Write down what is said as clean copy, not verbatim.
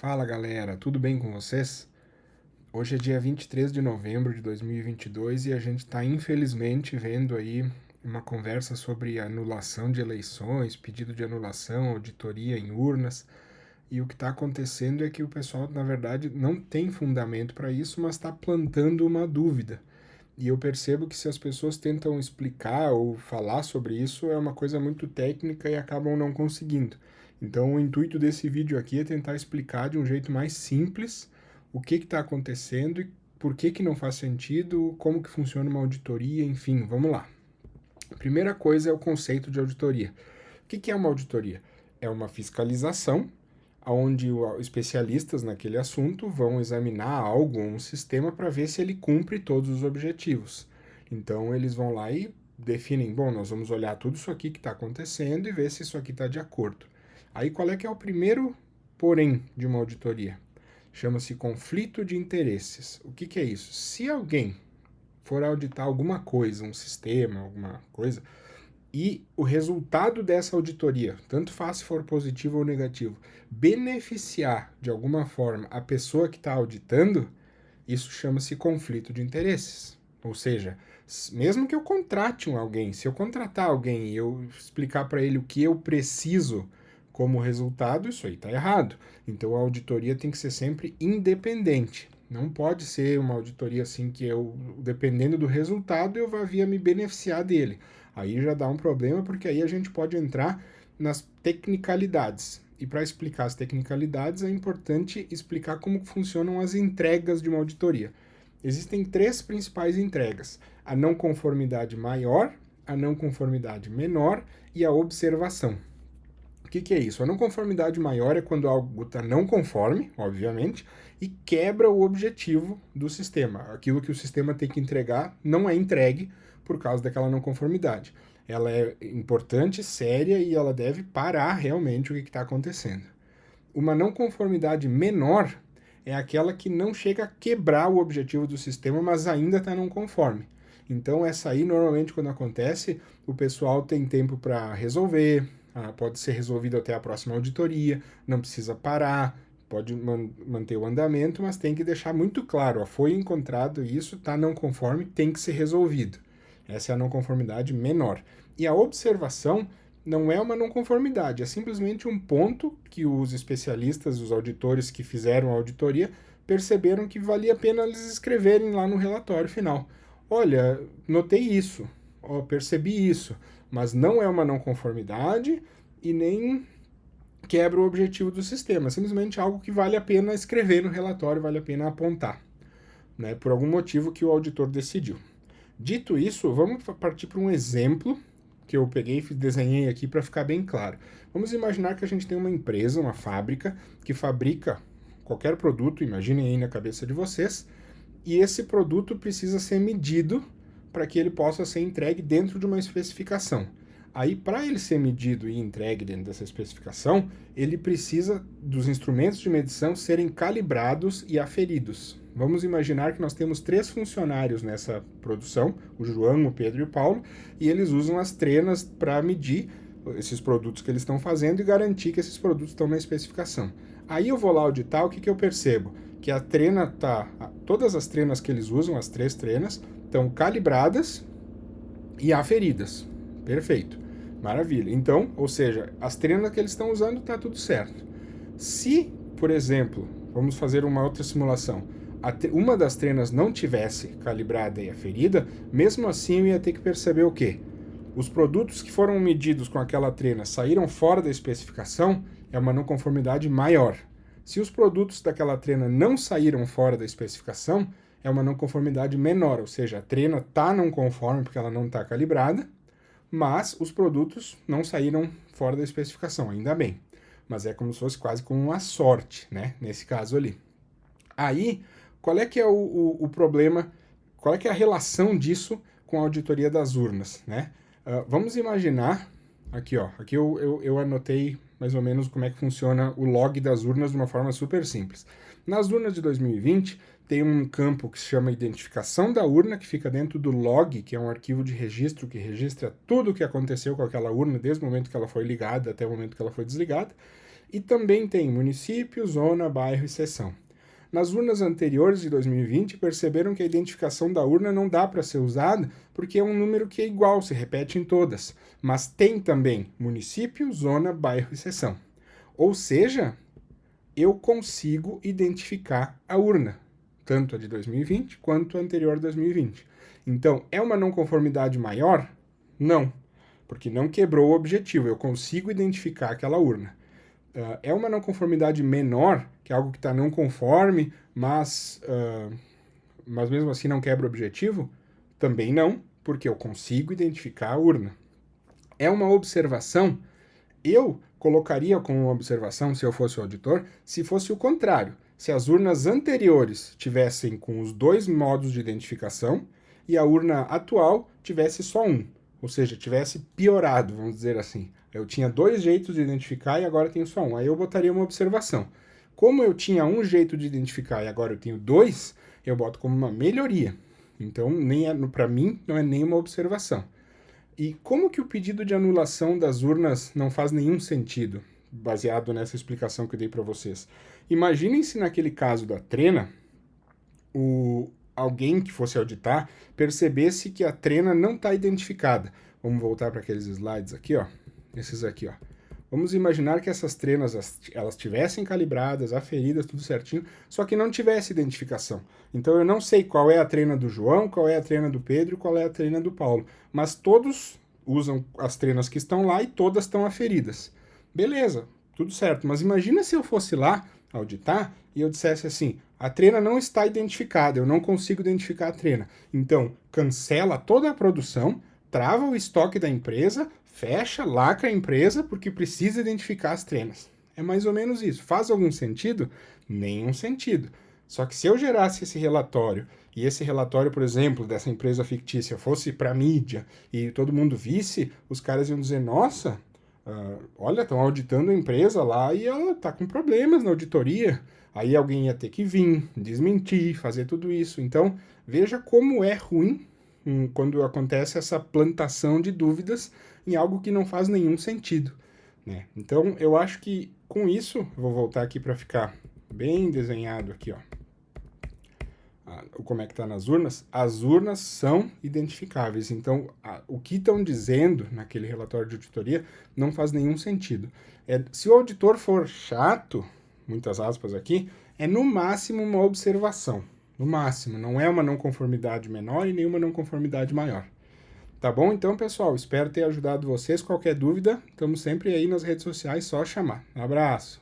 Fala galera, tudo bem com vocês? Hoje é dia 23 de novembro de 2022 e a gente está infelizmente vendo aí uma conversa sobre anulação de eleições, pedido de anulação, auditoria em urnas. E o que está acontecendo é que o pessoal, na verdade, não tem fundamento para isso, mas está plantando uma dúvida. E eu percebo que se as pessoas tentam explicar ou falar sobre isso, é uma coisa muito técnica e acabam não conseguindo. Então, o intuito desse vídeo aqui é tentar explicar de um jeito mais simples o que está acontecendo e por que não faz sentido, como que funciona uma auditoria, enfim, vamos lá. A primeira coisa é o conceito de auditoria. O que é uma auditoria? É uma fiscalização onde especialistas naquele assunto vão examinar algo, um sistema, para ver se ele cumpre todos os objetivos. Então eles vão lá e definem, bom, nós vamos olhar tudo isso aqui que está acontecendo e ver se isso aqui está de acordo. Aí qual é que é o primeiro porém de uma auditoria? Chama-se conflito de interesses. O que é isso? Se alguém for auditar alguma coisa, um sistema, alguma coisa, e o resultado dessa auditoria, tanto faz se for positivo ou negativo, beneficiar de alguma forma a pessoa que está auditando, isso chama-se conflito de interesses. Ou seja, mesmo que eu contrate alguém, se eu contratar alguém e eu explicar para ele o que eu preciso como resultado, isso aí está errado. Então a auditoria tem que ser sempre independente. Não pode ser uma auditoria assim que eu, dependendo do resultado, eu vá vir a me beneficiar dele. Aí já dá um problema, porque aí a gente pode entrar nas tecnicalidades. E para explicar as tecnicalidades, é importante explicar como funcionam as entregas de uma auditoria. Existem três principais entregas: a não conformidade maior, a não conformidade menor e a observação. O que é isso? A não conformidade maior é quando algo está não conforme, obviamente, e quebra o objetivo do sistema. Aquilo que o sistema tem que entregar não é entregue por causa daquela não conformidade. Ela é importante, séria e ela deve parar realmente o que está acontecendo. Uma não conformidade menor é aquela que não chega a quebrar o objetivo do sistema, mas ainda está não conforme. Então, essa aí, normalmente, quando acontece, o pessoal tem tempo para resolver, pode ser resolvido até a próxima auditoria, não precisa parar, pode manter o andamento, mas tem que deixar muito claro, foi encontrado isso, está não conforme, tem que ser resolvido. Essa é a não conformidade menor. E a observação não é uma não conformidade, é simplesmente um ponto que os especialistas, os auditores que fizeram a auditoria, perceberam que valia a pena eles escreverem lá no relatório final. Olha, notei isso, percebi isso, mas não é uma não conformidade e nem quebra o objetivo do sistema, simplesmente algo que vale a pena escrever no relatório, vale a pena apontar, né, por algum motivo que o auditor decidiu. Dito isso, vamos partir para um exemplo que eu peguei e desenhei aqui para ficar bem claro. Vamos imaginar que a gente tem uma empresa, uma fábrica, que fabrica qualquer produto, imaginem aí na cabeça de vocês, e esse produto precisa ser medido para que ele possa ser entregue dentro de uma especificação. Aí, para ele ser medido e entregue dentro dessa especificação, ele precisa dos instrumentos de medição serem calibrados e aferidos. Vamos imaginar que nós temos 3 funcionários nessa produção, o João, o Pedro e o Paulo, e eles usam as trenas para medir esses produtos que eles estão fazendo e garantir que esses produtos estão na especificação. Aí eu vou lá auditar, o que eu percebo? Que a trena todas as trenas que eles usam, as 3 trenas, estão calibradas e aferidas. Perfeito. Maravilha. Então, ou seja, as trenas que eles estão usando está tudo certo. Se, por exemplo, vamos fazer uma outra simulação, uma das trenas não tivesse calibrada e aferida, mesmo assim eu ia ter que perceber o quê? Os produtos que foram medidos com aquela trena saíram fora da especificação, é uma não conformidade maior. Se os produtos daquela trena não saíram fora da especificação, é uma não conformidade menor, ou seja, a trena está não conforme porque ela não está calibrada, mas os produtos não saíram fora da especificação, ainda bem. Mas é como se fosse quase como uma sorte, né? Nesse caso ali. Aí, qual é que é o problema, qual é que é a relação disso com a auditoria das urnas, né? Vamos imaginar, aqui eu anotei mais ou menos como é que funciona o log das urnas de uma forma super simples. Nas urnas de 2020, tem um campo que se chama identificação da urna, que fica dentro do log, que é um arquivo de registro que registra tudo o que aconteceu com aquela urna, desde o momento que ela foi ligada até o momento que ela foi desligada. E também tem município, zona, bairro e seção. Nas urnas anteriores de 2020, perceberam que a identificação da urna não dá para ser usada porque é um número que é igual, se repete em todas. Mas tem também município, zona, bairro e seção. Ou seja, eu consigo identificar a urna, tanto a de 2020 quanto a anterior a 2020. Então, é uma não conformidade maior? Não, porque não quebrou o objetivo, eu consigo identificar aquela urna. É uma não conformidade menor, que é algo que está não conforme, mas mesmo assim não quebra o objetivo? Também não, porque eu consigo identificar a urna. É uma observação? Eu colocaria como uma observação, se eu fosse o auditor, se fosse o contrário. Se as urnas anteriores tivessem com os dois modos de identificação e a urna atual tivesse só um. Ou seja, tivesse piorado, vamos dizer assim. Eu tinha dois jeitos de identificar e agora tenho só um. Aí eu botaria uma observação. Como eu tinha um jeito de identificar e agora eu tenho dois, eu boto como uma melhoria. Então, para mim, não é nem uma observação. E como que o pedido de anulação das urnas não faz nenhum sentido, baseado nessa explicação que eu dei para vocês? Imaginem se naquele caso da trena, alguém que fosse auditar percebesse que a trena não está identificada. Vamos voltar para aqueles slides aqui, ó. Esses aqui, ó. Vamos imaginar que essas trenas elas tivessem calibradas, aferidas, tudo certinho, só que não tivesse identificação. Então eu não sei qual é a trena do João, qual é a trena do Pedro, qual é a trena do Paulo, mas todos usam as trenas que estão lá e todas estão aferidas. Beleza, tudo certo, mas imagina se eu fosse lá auditar e eu dissesse assim, a trena não está identificada, eu não consigo identificar a trena. Então, cancela toda a produção, trava o estoque da empresa, fecha, lacra a empresa porque precisa identificar as trenas. É mais ou menos isso. Faz algum sentido? Nenhum sentido. Só que se eu gerasse esse relatório e esse relatório, por exemplo, dessa empresa fictícia fosse para a mídia e todo mundo visse, os caras iam dizer, nossa, olha, estão auditando a empresa lá e ela está com problemas na auditoria. Aí alguém ia ter que vir, desmentir, fazer tudo isso. Então, veja como é ruim quando acontece essa plantação de dúvidas em algo que não faz nenhum sentido, né? Então, eu acho que com isso, vou voltar aqui para ficar bem desenhado aqui, ó. Como é que está nas urnas? As urnas são identificáveis. Então, o que estão dizendo naquele relatório de auditoria não faz nenhum sentido. Se o auditor for chato, muitas aspas aqui, é no máximo uma observação. No máximo, não é uma não conformidade menor e nenhuma não conformidade maior. Tá bom? Então, pessoal, espero ter ajudado vocês. Qualquer dúvida, estamos sempre aí nas redes sociais, só chamar. Um abraço!